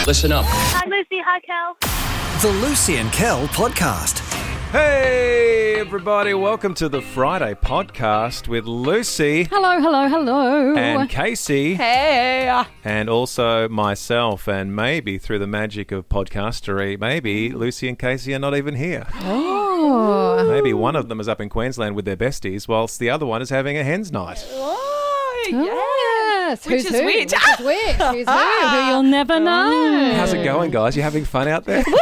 Listen up. Hi, Lucy. Hi, Kel. The Lucy and Kel Podcast. Hey, everybody. Welcome to the Friday podcast with Lucy. Hello, hello, hello. And Casey. Hey. And also myself. And maybe through the magic of podcastery, maybe Lucy and Casey are not even here. Oh. Maybe one of them is up in Queensland with their besties, whilst the other one is having a hen's night. Oh, yes. Which is who? which? Who's which? Who's who you'll never know. How's it going, guys? You having fun out there? Woo,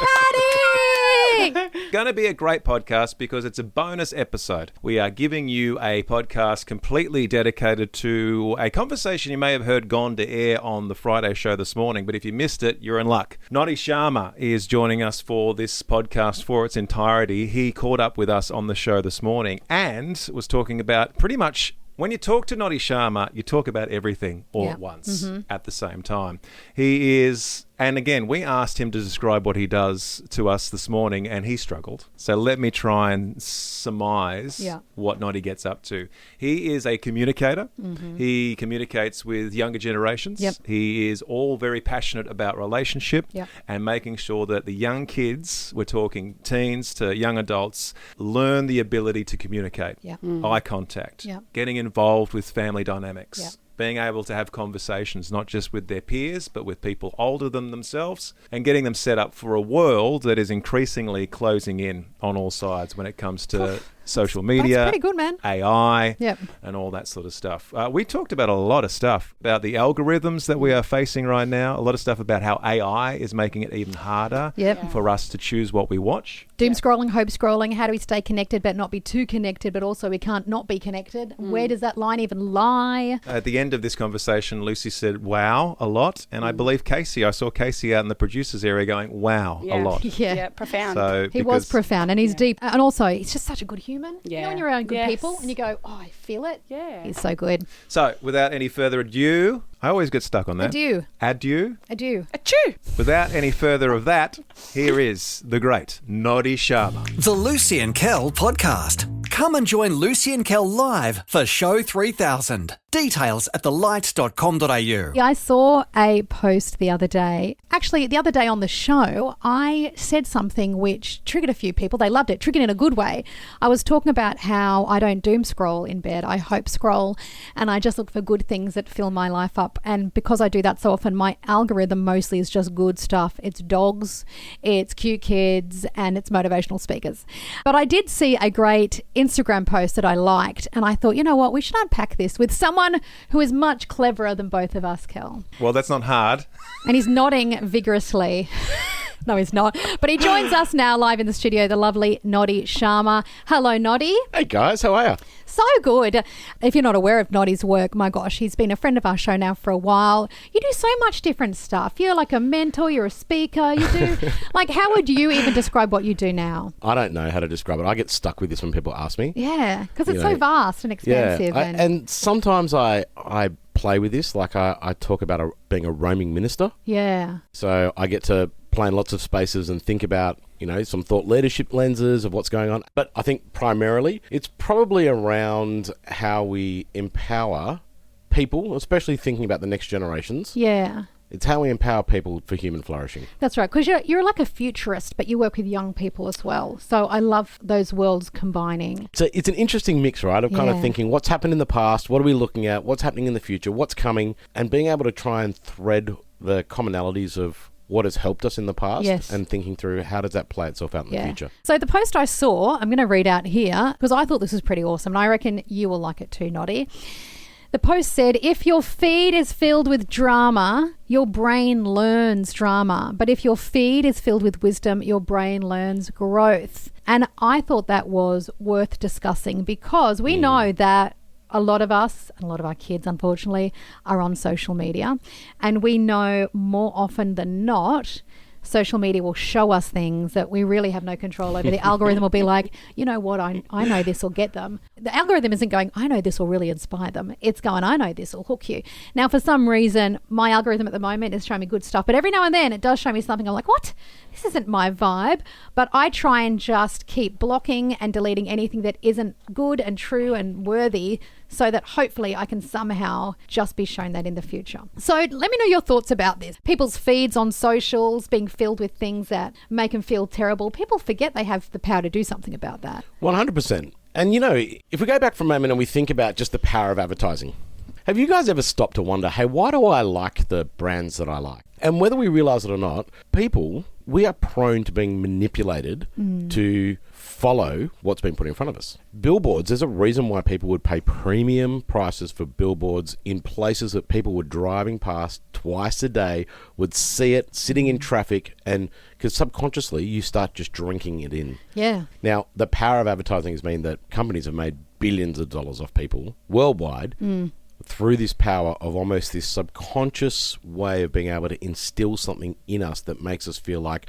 party! Going to be a great podcast because it's a bonus episode. We are giving you a podcast completely dedicated to a conversation you may have heard gone to air on the Friday show this morning, but if you missed it, you're in luck. Noddy Sharma is joining us for this podcast for its entirety. He caught up with us on the show this morning and was talking about pretty much when you talk to Noddy Sharma, you talk about everything all at once at the same time. He is, and again, we asked him to describe what he does to us this morning, and he struggled. So let me try and surmise what Noddy gets up to. He is a communicator. He communicates with younger generations. He is all very passionate about relationship and making sure that the young kids, we're talking teens to young adults, learn the ability to communicate, eye contact, getting involved with family dynamics, being able to have conversations not just with their peers but with people older than themselves, and getting them set up for a world that is increasingly closing in on all sides when it comes to social media, That's pretty good, man. AI, and all that sort of stuff. We talked about a lot of stuff about the algorithms that we are facing right now, a lot of stuff about how AI is making it even harder for us to choose what we watch. Doom scrolling, hope scrolling. How do we stay connected but not be too connected, but also we can't not be connected? Where does that line even lie? At the end of this conversation, Lucy said, wow, a lot. And I believe I saw Casey out in the producer's area going, wow, a lot. Yeah, profound. So He was profound and he's deep. And also, he's just such a good human. You know when you're around good people and you go, oh, I feel it. Yeah. He's so good. So without any further ado, I always get stuck on that. Adieu. Adieu. Adieu. Achoo! Without any further of that, here is the great Noddy Sharma. The Lucy and Kel Podcast. Come and join Lucy and Kel live for show 3000. Details at thelight.com.au. Yeah, I saw a post the other day. Actually, the other day on the show, I said something which triggered a few people. They loved it, triggered in a good way. I was talking about how I don't doom scroll in bed. I hope scroll, and I just look for good things that fill my life up. And because I do that so often, my algorithm mostly is just good stuff. It's dogs, it's cute kids, and it's motivational speakers. But I did see a great Instagram post that I liked, and I thought, you know what, we should unpack this with someone who is much cleverer than both of us, Kel. Well, that's not hard. And he's nodding vigorously. No, he's not. But he joins us now live in the studio, the lovely Noddy Sharma. Hello, Noddy. Hey guys, how are you? So good. If you're not aware of Noddy's work, my gosh, he's been a friend of our show now for a while. You do so much different stuff. You're like a mentor, you're a speaker, you do... like, how would you even describe what you do now? I don't know how to describe it. I get stuck with this when people ask me. Yeah, because it's so vast and expansive. Yeah, and sometimes I play with this, like I talk about being a roaming minister. Yeah. So I get to play in lots of spaces and think about, some thought leadership lenses of what's going on. But I think primarily it's probably around how we empower people, especially thinking about the next generations. Yeah. It's how we empower people for human flourishing. That's right, because you're like a futurist, but you work with young people as well. So I love those worlds combining. So it's an interesting mix, right, of kind of thinking what's happened in the past, what are we looking at, what's happening in the future, what's coming, and being able to try and thread the commonalities of what has helped us in the past and thinking through how does that play itself out in the future. So the post I saw, I'm going to read out here because I thought this was pretty awesome, and I reckon you will like it too, Noddy. The post said, if your feed is filled with drama, your brain learns drama. But if your feed is filled with wisdom, your brain learns growth. And I thought that was worth discussing because we know that a lot of us, and a lot of our kids, unfortunately, are on social media. And we know more often than not, social media will show us things that we really have no control over. The algorithm will be like, you know what, I know this will get them. The algorithm isn't going, I know this will really inspire them. It's going, I know this will hook you. Now, for some reason, my algorithm at the moment is showing me good stuff, but every now and then it does show me something. I'm like, what? This isn't my vibe. But I try and just keep blocking and deleting anything that isn't good and true and worthy so that hopefully I can somehow just be shown that in the future. So let me know your thoughts about this. People's feeds on socials being filled with things that make them feel terrible. People forget they have the power to do something about that. 100%. And, you know, if we go back for a moment and we think about just the power of advertising, have you guys ever stopped to wonder, hey, why do I like the brands that I like? And whether we realize it or not, people, we are prone to being manipulated to follow what's been put in front of us. Billboards, there's a reason why people would pay premium prices for billboards in places that people were driving past twice a day, would see it sitting in traffic, and because subconsciously you start just drinking it in. Yeah. Now, the power of advertising has meant that companies have made billions of dollars off people worldwide through this power of almost this subconscious way of being able to instill something in us that makes us feel like,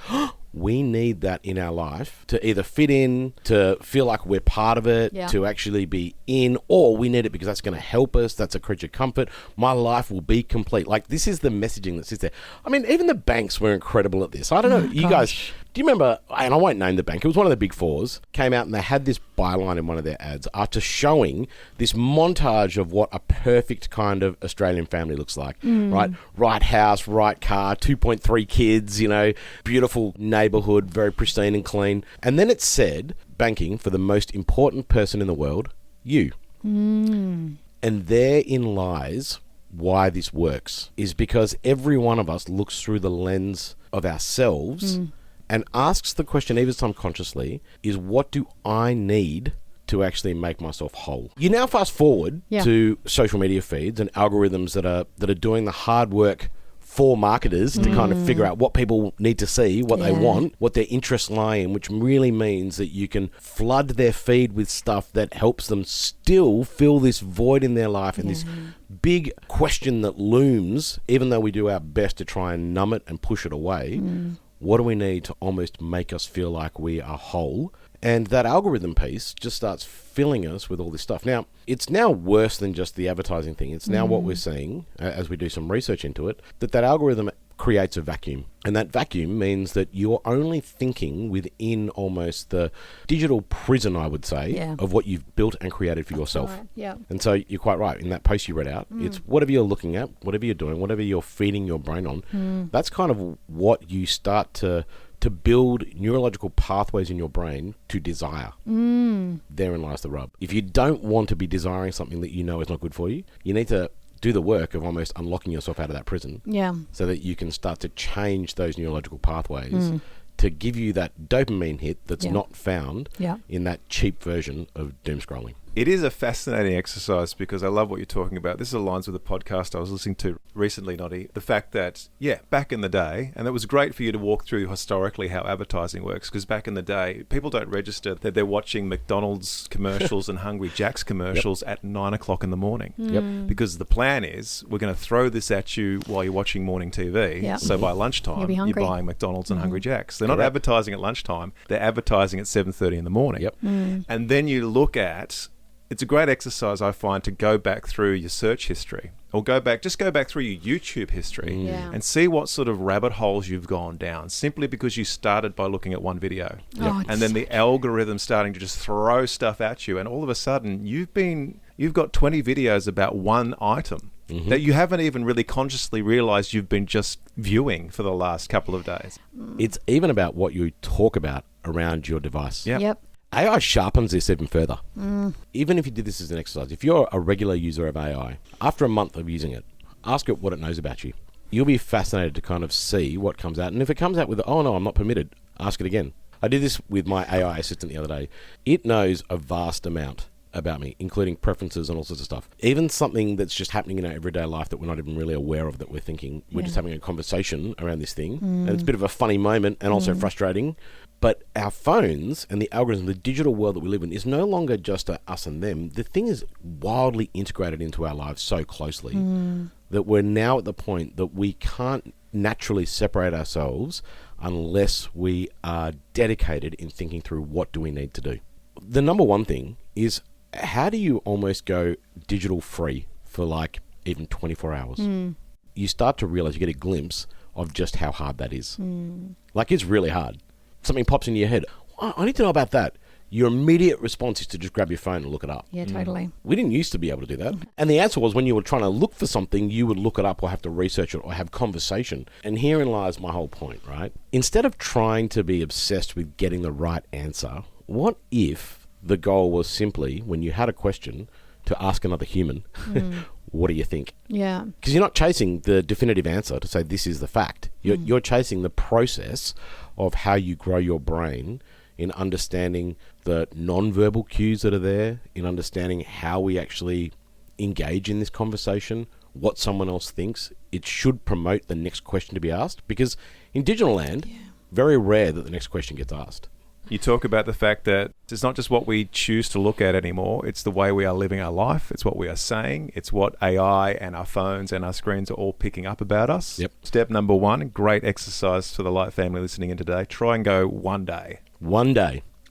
we need that in our life to either fit in, to feel like we're part of it, to actually be in, or we need it because that's going to help us. That's a creature comfort. My life will be complete. Like, this is the messaging that sits there. I mean, even the banks were incredible at this. I don't know. You guys, do you remember, and I won't name the bank, it was one of the big fours, came out and they had this byline in one of their ads after showing this montage of what a perfect kind of Australian family looks like, right? Right house, right car, 2.3 kids, you know, beautiful neighborhood, very pristine and clean. And then it said, banking for the most important person in the world, you. And therein lies why this works, is because every one of us looks through the lens of ourselves and asks the question, even subconsciously, is what do I need to actually make myself whole? You now fast forward to social media feeds and algorithms that are doing the hard work for marketers to kind of figure out what people need to see, what they want, what their interests lie in, which really means that you can flood their feed with stuff that helps them still fill this void in their life and this big question that looms, even though we do our best to try and numb it and push it away. What do we need to almost make us feel like we are whole? And that algorithm piece just starts filling us with all this stuff. Now, it's now worse than just the advertising thing. It's now what we're seeing, as we do some research into it, that algorithm creates a vacuum. And that vacuum means that you're only thinking within almost the digital prison, I would say, of what you've built and created for yourself. Right. Yeah. And so you're quite right. In that post you read out, it's whatever you're looking at, whatever you're doing, whatever you're feeding your brain on, that's kind of what you start to build neurological pathways in your brain to desire. Therein lies the rub. If you don't want to be desiring something that you know is not good for you, you need to do the work of almost unlocking yourself out of that prison so that you can start to change those neurological pathways to give you that dopamine hit that's not found in that cheap version of doom scrolling. It is a fascinating exercise because I love what you're talking about. This aligns with a podcast I was listening to recently, Noddy. The fact that, back in the day, and it was great for you to walk through historically how advertising works, because back in the day, people don't register that they're watching McDonald's commercials and Hungry Jack's commercials at 9 o'clock in the morning. Because the plan is, we're going to throw this at you while you're watching morning TV. So by lunchtime, you're buying McDonald's and Hungry Jack's. They're not advertising at lunchtime. They're advertising at 7:30 in the morning. And then you look at... It's a great exercise, I find, to go back through your search history or go back through your YouTube history and see what sort of rabbit holes you've gone down simply because you started by looking at one video. And then the algorithm starting to just throw stuff at you, and all of a sudden you've got 20 videos about one item that you haven't even really consciously realized you've been just viewing for the last couple of days. It's even about what you talk about around your device. Yep. AI sharpens this even further. Even if you did this as an exercise, if you're a regular user of AI, after a month of using it, ask it what it knows about you. You'll be fascinated to kind of see what comes out. And if it comes out with, oh no, I'm not permitted, ask it again. I did this with my AI assistant the other day. It knows a vast amount about me, including preferences and all sorts of stuff. Even something that's just happening in our everyday life that we're not even really aware of, that we're thinking, we're just having a conversation around this thing. And it's a bit of a funny moment and also frustrating. But our phones and the algorithm, the digital world that we live in, is no longer just a us and them. The thing is wildly integrated into our lives so closely that we're now at the point that we can't naturally separate ourselves unless we are dedicated in thinking through what do we need to do. The number one thing is, how do you almost go digital free for like even 24 hours? You start to realize, you get a glimpse of just how hard that is. Like, it's really hard. Something pops into your head. I need to know about that. your immediate response is to just grab your phone and look it up. Yeah, totally. We didn't used to be able to do that. And the answer was when you were trying to look for something, you would look it up or have to research it or have conversation. And herein lies my whole point, right? Instead of trying to be obsessed with getting the right answer, what if the goal was simply, when you had a question, to ask another human, what do you think? Yeah. Because you're not chasing the definitive answer to say this is the fact. You're chasing the process of how you grow your brain in understanding the non-verbal cues that are there, in understanding how we actually engage in this conversation, what someone else thinks. It should promote the next question to be asked, because in digital land, very rare that the next question gets asked. You talk about the fact that it's not just what we choose to look at anymore, it's the way we are living our life, it's what we are saying, it's what AI and our phones and our screens are all picking up about us. Yep. Step Step number 1, great exercise for the Light family listening in today. Try and go one day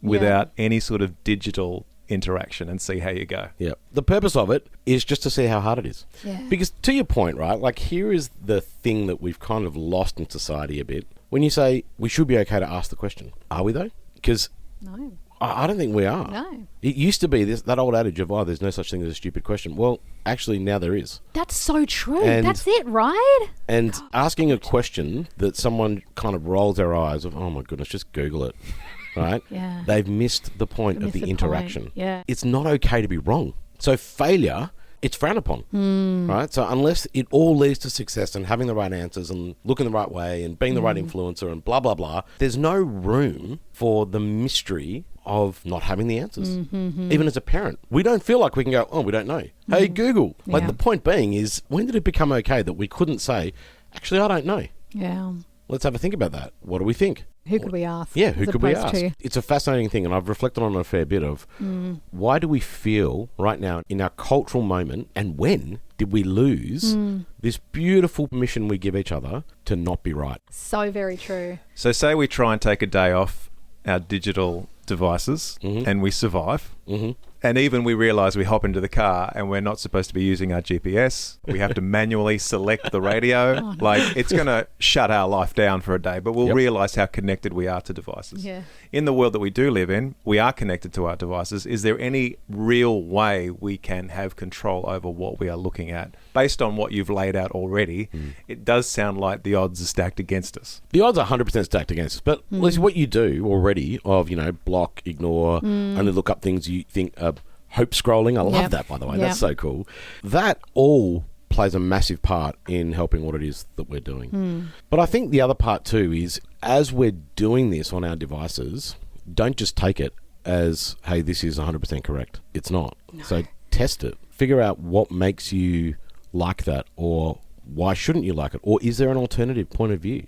without any sort of digital interaction and see how you go. Yeah. The purpose of it is just to see how hard it is. Yeah. Because to your point, right, like here is the thing that we've kind of lost in society a bit. When you say we should be okay to ask the question, are we though? Because No. I don't think we are. No. It used to be that old adage of, there's no such thing as a stupid question. Well, actually now there is. That's so true. And- That's it, right? And asking a question that someone kind of rolls their eyes of, oh my goodness, just Google it, right? Yeah. They've missed the point of Missed the the interaction. point. Yeah. It's not okay to be wrong. So failure, it's frowned upon, right? So unless it all leads to success and having the right answers and looking the right way and being the right influencer and blah, blah, blah, there's no room for the mystery of not having the answers. Even as a parent, we don't feel like we can go, we don't know. Hey, Google. Like Yeah. the point being is, when did it become okay that we couldn't say, actually, I don't know. Yeah. Let's have a think about that. What do we think? Who could we ask? Yeah, who as could we opposed ask? to- It's a fascinating thing, and I've reflected on it a fair bit of why do we feel right now in our cultural moment, and when did we lose this beautiful permission we give each other to not be right? So very true. So say we try and take a day off our digital devices and we survive. And even we realise we hop into the car and we're not supposed to be using our GPS. We have to manually select the radio. Like, it's going to shut our life down for a day, but we'll realise how connected we are to devices. Yeah. In the world that we do live in, we are connected to our devices. Is there any real way we can have control over what we are looking at? Based on what you've laid out already, it does sound like the odds are stacked against us. The odds are 100% stacked against us. But Liz, what you do already of, block, ignore, only look up things you think are hope scrolling. I love that, by the way. That's so cool. That all plays a massive part in helping what it is that we're doing. But I think the other part too is, as we're doing this on our devices, don't just take it as, hey, this is 100% correct. It's not. No. So test it. Figure out what makes you like that, or why shouldn't you like it, or is there an alternative point of view?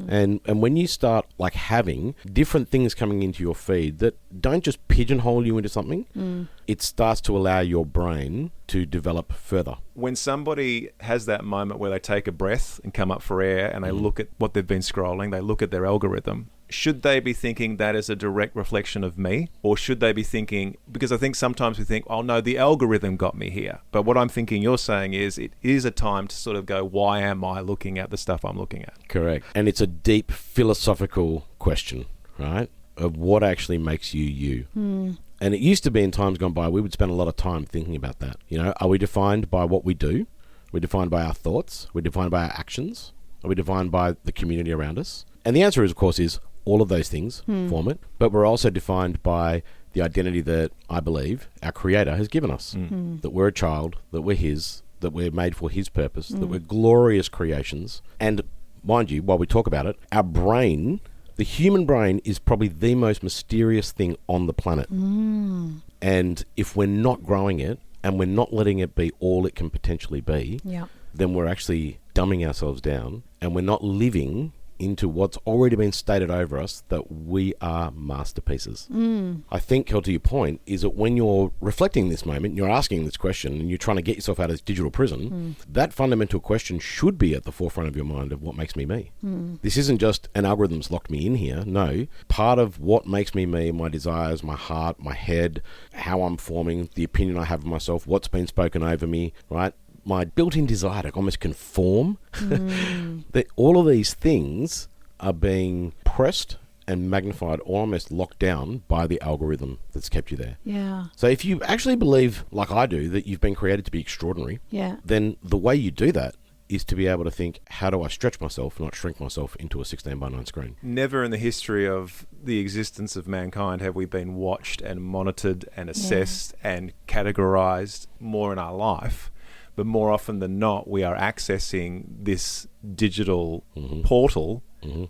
And when you start like having different things coming into your feed that don't just pigeonhole you into something, it starts to allow your brain to develop further. When somebody has that moment where they take a breath and come up for air and they look at what they've been scrolling, they look at their algorithm, should they be thinking that is a direct reflection of me? Or should they be thinking, because I think sometimes we think, oh no, the algorithm got me here. But what I'm thinking you're saying is, it is a time to sort of go, why am I looking at the stuff I'm looking at? Correct. And it's a deep philosophical question, right? Of what actually makes you you. And it used to be in times gone by, we would spend a lot of time thinking about that. Are we defined by what we do? We're defined by our thoughts? We're defined by our actions? Are we defined by the community around us? And the answer is, of course, is all of those things form it. But we're also defined by the identity that I believe our Creator has given us. That we're a child, that we're His, that we're made for His purpose, that we're glorious creations. And mind you, while we talk about it, our brain, the human brain, is probably the most mysterious thing on the planet. And if we're not growing it, and we're not letting it be all it can potentially be, then we're actually dumbing ourselves down, and we're not living into what's already been stated over us, that we are masterpieces. I think, Kel, to your point, is that when you're reflecting this moment, you're asking this question and you're trying to get yourself out of this digital prison, that fundamental question should be at the forefront of your mind of what makes me me. This isn't just an algorithm's locked me in here. No, part of what makes me me, my desires, my heart, my head, how I'm forming, the opinion I have of myself, what's been spoken over me, right? My built-in desire to almost conform, that all of these things are being pressed and magnified or almost locked down by the algorithm that's kept you there. Yeah. So if you actually believe, like I do, that you've been created to be extraordinary, Yeah. then the way you do that is to be able to think, how do I stretch myself, not shrink myself into a 16:9 screen? Never in the history of the existence of mankind have we been watched and monitored and assessed and categorized more in our life. But more often than not, we are accessing this digital portal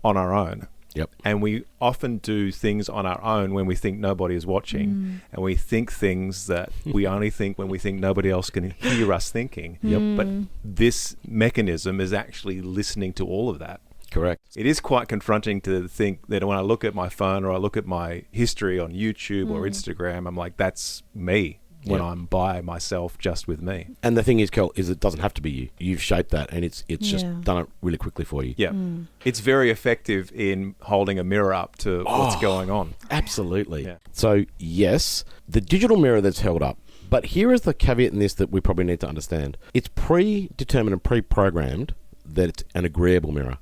on our own. Yep. And we often do things on our own when we think nobody is watching. And we think things that we only think when we think nobody else can hear us thinking. But this mechanism is actually listening to all of that. Correct. It is quite confronting to think that when I look at my phone or I look at my history on YouTube or Instagram, I'm like, that's me. When I'm by myself, just with me. And the thing is, Kel, is it doesn't have to be you. You've shaped that, and it's just done it really quickly for you. Yeah. It's very effective in holding a mirror up to what's going on. Absolutely. Yeah. So, yes, the digital mirror that's held up. But here is the caveat in this that we probably need to understand. It's predetermined and pre-programmed that it's an agreeable mirror.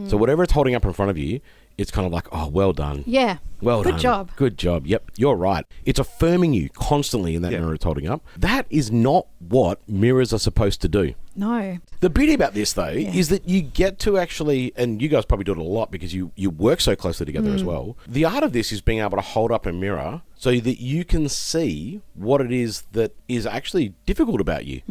So whatever it's holding up in front of you, it's kind of like, oh, well done. Yeah. Well done. Good job. Good job. Yep, you're right. It's affirming you constantly in that mirror it's holding up. That is not what mirrors are supposed to do. No. The beauty about this, though, is that you get to actually, and you guys probably do it a lot because you work so closely together as well. The art of this is being able to hold up a mirror so that you can see what it is that is actually difficult about you.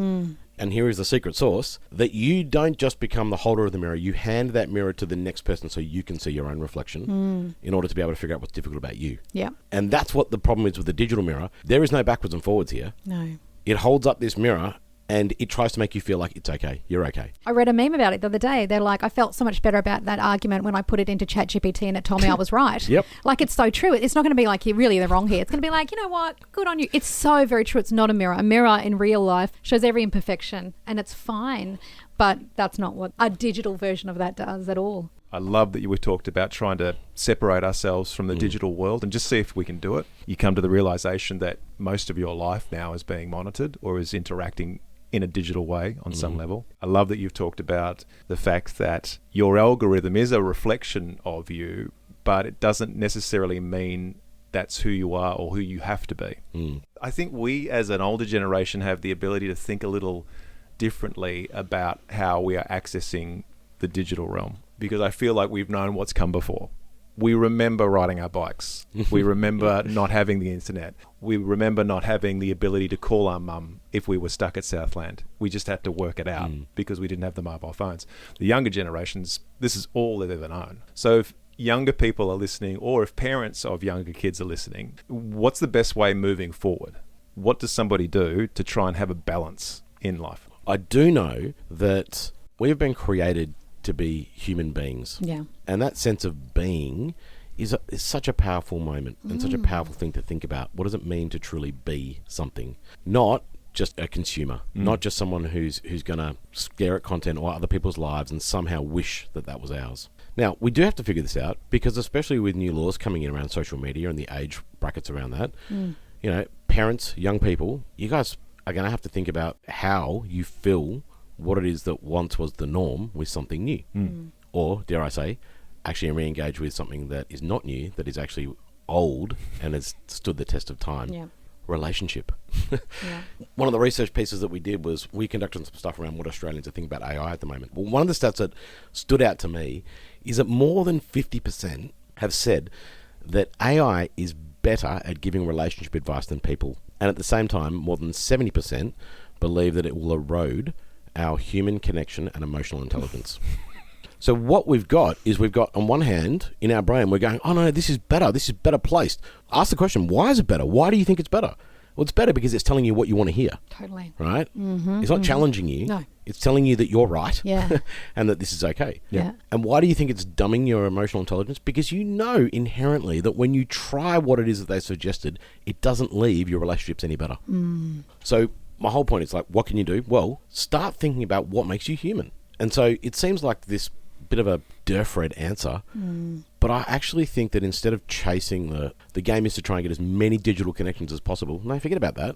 And here is the secret sauce, that you don't just become the holder of the mirror, you hand that mirror to the next person so you can see your own reflection in order to be able to figure out what's difficult about you. Yeah. And that's what the problem is with the digital mirror. There is no backwards and forwards here. No. It holds up this mirror and it tries to make you feel like it's okay. You're okay. I read a meme about it the other day. They're like, I felt so much better about that argument when I put it into ChatGPT and it told me I was right. Yep. Like, it's so true. It's not going to be like, you're really the wrong here. It's going to be like, you know what? Good on you. It's so very true. It's not a mirror. A mirror in real life shows every imperfection and it's fine. But that's not what a digital version of that does at all. I love that we talked about trying to separate ourselves from the digital world and just see if we can do it. You come to the realization that most of your life now is being monitored or is interacting in a digital way on some level. I love that you've talked about the fact that your algorithm is a reflection of you, but it doesn't necessarily mean that's who you are or who you have to be. I think we as an older generation have the ability to think a little differently about how we are accessing the digital realm, because I feel like we've known what's come before. We remember riding our bikes. We remember not having the internet. We remember not having the ability to call our mum if we were stuck at Southland. We just had to work it out because we didn't have the mobile phones. The younger generations, this is all they've ever known. So if younger people are listening, or if parents of younger kids are listening, what's the best way moving forward? What does somebody do to try and have a balance in life? I do know that we've been created to be human beings. Yeah. And that sense of being is such a powerful moment and such a powerful thing to think about. What does it mean to truly be something? Not just a consumer, not just someone who's going to stare at content or other people's lives and somehow wish that that was ours. Now, we do have to figure this out because especially with new laws coming in around social media and the age brackets around that, you know, parents, young people, you guys are going to have to think about how you fill what it is that once was the norm with something new. Or, dare I say, actually re-engage with something that is not new, that is actually old and has stood the test of time. Yeah. Relationship. One of the research pieces that we did was we conducted some stuff around what Australians are thinking about AI at the moment. Well, one of the stats that stood out to me is that more than 50% have said that AI is better at giving relationship advice than people. And at the same time, more than 70% believe that it will erode our human connection and emotional intelligence. So what we've got is on one hand, in our brain, we're going, oh no, this is better placed. Ask the question, why is it better? Why do you think it's better? Well, it's better because it's telling you what you want to hear. Totally. Right? It's not challenging you. No. It's telling you that you're right. Yeah. And that this is okay. Yeah. And why do you think it's dumbing your emotional intelligence? Because you know inherently that when you try what it is that they suggested, it doesn't leave your relationships any better. So my whole point is like, what can you do? Well, start thinking about what makes you human. And so it seems like this bit of a Durfred answer, but I actually think that instead of chasing the game is to try and get as many digital connections as possible. No, forget about that.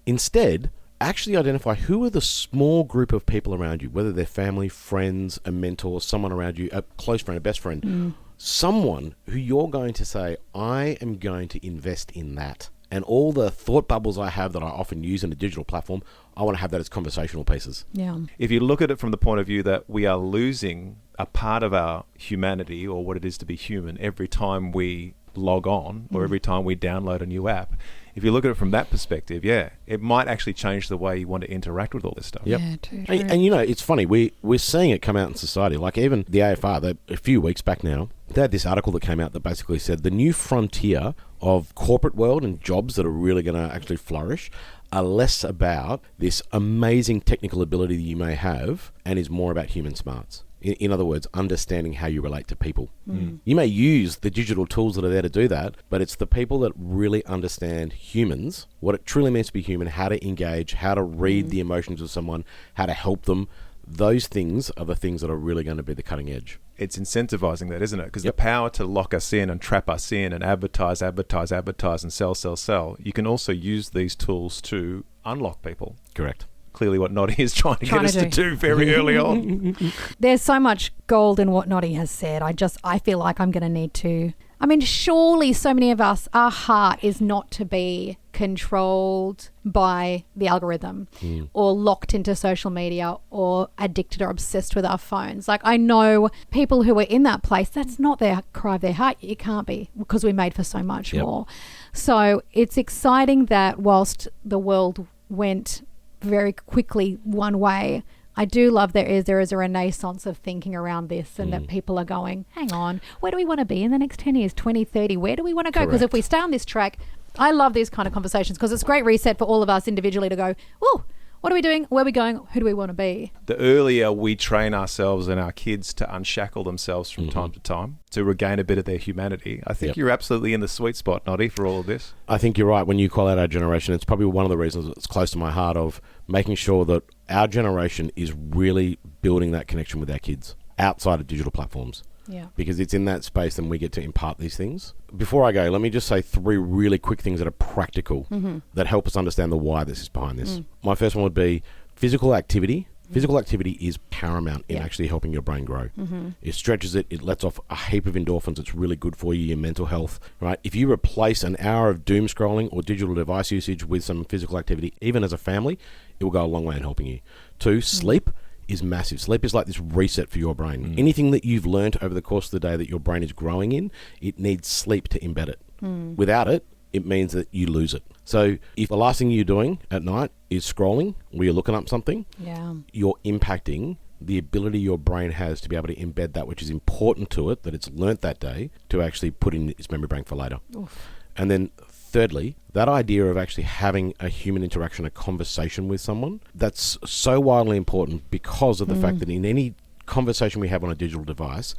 Instead, actually identify who are the small group of people around you, whether they're family, friends, a mentor, someone around you, a close friend, a best friend, someone who you're going to say, I am going to invest in that. And all the thought bubbles I have that I often use in a digital platform, I want to have that as conversational pieces. Yeah. If you look at it from the point of view that we are losing a part of our humanity or what it is to be human every time we log on or every time we download a new app, if you look at it from that perspective, yeah, it might actually change the way you want to interact with all this stuff. Yep. Yeah, too. And you know, it's funny, we're seeing it come out in society. Like even the AFR, a few weeks back now, they had this article that came out that basically said the new frontier of corporate world and jobs that are really going to actually flourish are less about this amazing technical ability that you may have and is more about human smarts. In other words, understanding how you relate to people. You may use the digital tools that are there to do that, but it's the people that really understand humans, what it truly means to be human, how to engage, how to read the emotions of someone, how to help them. Those things are the things that are really going to be the cutting edge. It's incentivizing that, isn't it? Because the power to lock us in and trap us in and advertise and sell. You can also use these tools to unlock people. Correct. Clearly what Noddy is trying to get us to do very early on. There's so much gold in what Noddy has said. I feel like I'm going to need to... I mean, surely so many of us, our heart is not to be controlled by the algorithm or locked into social media or addicted or obsessed with our phones. Like, I know people who are in that place, that's not their cry of their heart. It can't be, because we're made for so much more. So it's exciting that whilst the world went very quickly one way, I do love there is a renaissance of thinking around this, and that people are going, hang on, where do we want to be in the next 10 years, 20, 30? Where do we want to go? Because if we stay on this track, I love these kind of conversations because it's a great reset for all of us individually to go, oh, what are we doing? Where are we going? Who do we want to be? The earlier we train ourselves and our kids to unshackle themselves from time to time, to regain a bit of their humanity, I think you're absolutely in the sweet spot, Noddy, for all of this. I think you're right. When you call out our generation, it's probably one of the reasons it's close to my heart of making sure that our generation is really building that connection with our kids outside of digital platforms. Yeah. Because it's in that space that we get to impart these things. Before I go, let me just say 3 really quick things that are practical that help us understand the why this is behind this. My first one would be physical activity. Physical activity is paramount in actually helping your brain grow. It stretches it. It lets off a heap of endorphins. It's really good for you, your mental health, right? If you replace an hour of doom scrolling or digital device usage with some physical activity, even as a family, it will go a long way in helping you. 2, sleep is massive. Sleep is like this reset for your brain. Anything that you've learned over the course of the day that your brain is growing in, it needs sleep to embed it. Without it, it means that you lose it. So if the last thing you're doing at night is scrolling or you're looking up something, you're impacting the ability your brain has to be able to embed that which is important to it, that it's learnt that day, to actually put in its memory bank for later. And then thirdly, that idea of actually having a human interaction, a conversation with someone, that's so wildly important because of the fact that in any conversation we have on a digital device,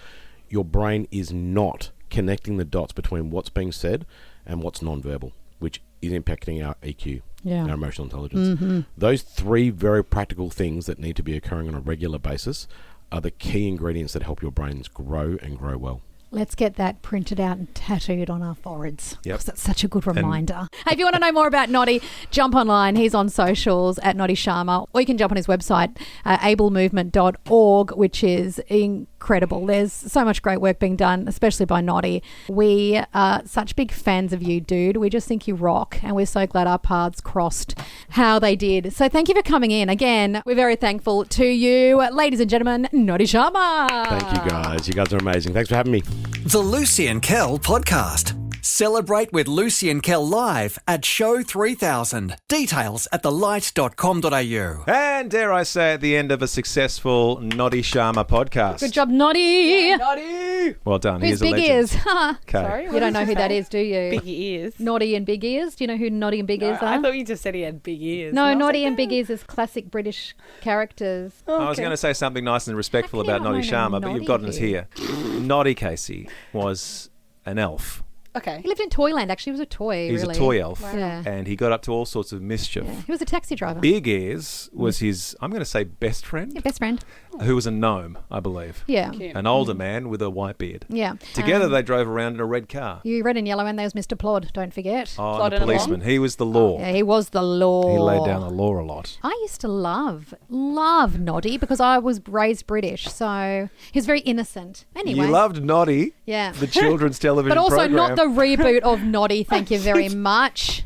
your brain is not connecting the dots between what's being said and what's non-verbal, which is impacting our EQ, our emotional intelligence. Those 3 very practical things that need to be occurring on a regular basis are the key ingredients that help your brains grow and grow well. Let's get that printed out and tattooed on our foreheads. Yep. 'Cause that's such a good reminder. Hey, if you want to know more about Noddy, jump online. He's on socials at Noddy Sharma, or you can jump on his website, ablemovement.org, which is incredible. There's so much great work being done, especially by Noddy. We are such big fans of you, dude. We just think you rock, and we're so glad our paths crossed how they did. So thank you for coming in. Again, we're very thankful to you. Ladies and gentlemen, Noddy Sharma. Thank you, guys. You guys are amazing. Thanks for having me. The Lucy and Kel Podcast. Celebrate with Lucy and Kel live at Show 3000. Details at thelight.com.au. And dare I say, at the end of a successful Noddy Sharma podcast. Good job, Noddy. Yeah, Noddy. Well done. Who's He's a Big legend. Ears? Okay. Sorry, You don't know who that is, do you? Big ears. Noddy and Big Ears. Do you know who Noddy and Big Ears are? I thought you just said he had big ears. No, I was Noddy like, and Big Ears is classic British characters. I was going to say something nice and respectful How can you about not Noddy know Sharma, but Noddy you've gotten us here? here. Noddy Casey was an elf. Okay. He lived in Toyland, actually. He was a toy, He was really. a toy elf. Yeah. And he got up to all sorts of mischief. Yeah. He was a taxi driver. Big Ears was his, I'm going to say, best friend. Yeah, best friend. who was a gnome, I believe. Yeah. Cute. An older man with a white beard. Yeah. Together they drove around in a red car. You red and yellow, and there was Mr. Plod, don't forget. Oh, and Plodding the policeman. He was the law. Yeah, he was the law. He laid down the law a lot. I used to love Noddy because I was raised British, so he's very innocent. Anyway. You loved Noddy, Yeah. the children's television But also program. not the reboot of Noddy, thank you very much.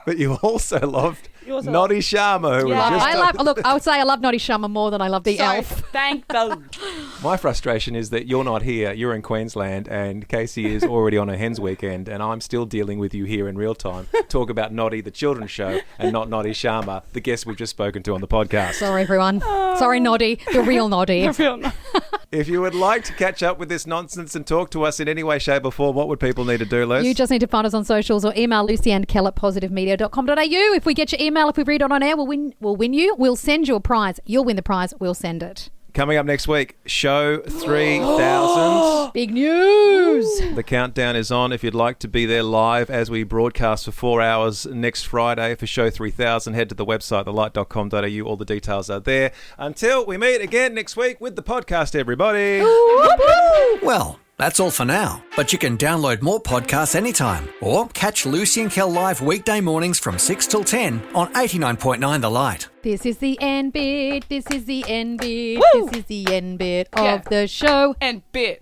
But you also loved You also Noddy Sharma, who Yeah. was just... I would say I love Noddy Sharma more than I love the Sorry, elf. thank the... My frustration is that you're not here, you're in Queensland, and Casey is already on a hens weekend, and I'm still dealing with you here in real time. Talk about Noddy, the children's show, and not Noddy Sharma, the guest we've just spoken to on the podcast. Sorry, everyone. Sorry, Noddy. The real Noddy. If you would like to catch up with this nonsense and talk to us in any way, shape, or form, what would people need to do, Liz? You just need to find us on socials or email lucyandkel@positivemedia.com.au. If we get your email, if we read it on air, we'll win you. We'll send you a prize. You'll win the prize. We'll send it. Coming up next week, show 3000. Big news. The countdown is on. If you'd like to be there live as we broadcast for 4 hours next Friday for show 3000, head to the website, thelight.com.au. All the details are there. Until we meet again next week with the podcast, everybody. Well, that's all for now. But you can download more podcasts anytime or catch Lucy and Kel live weekday mornings from 6 till 10 on 89.9 The Light. This is the end bit. This is the end bit. Woo! This is the end bit Yeah. of the show. And bit.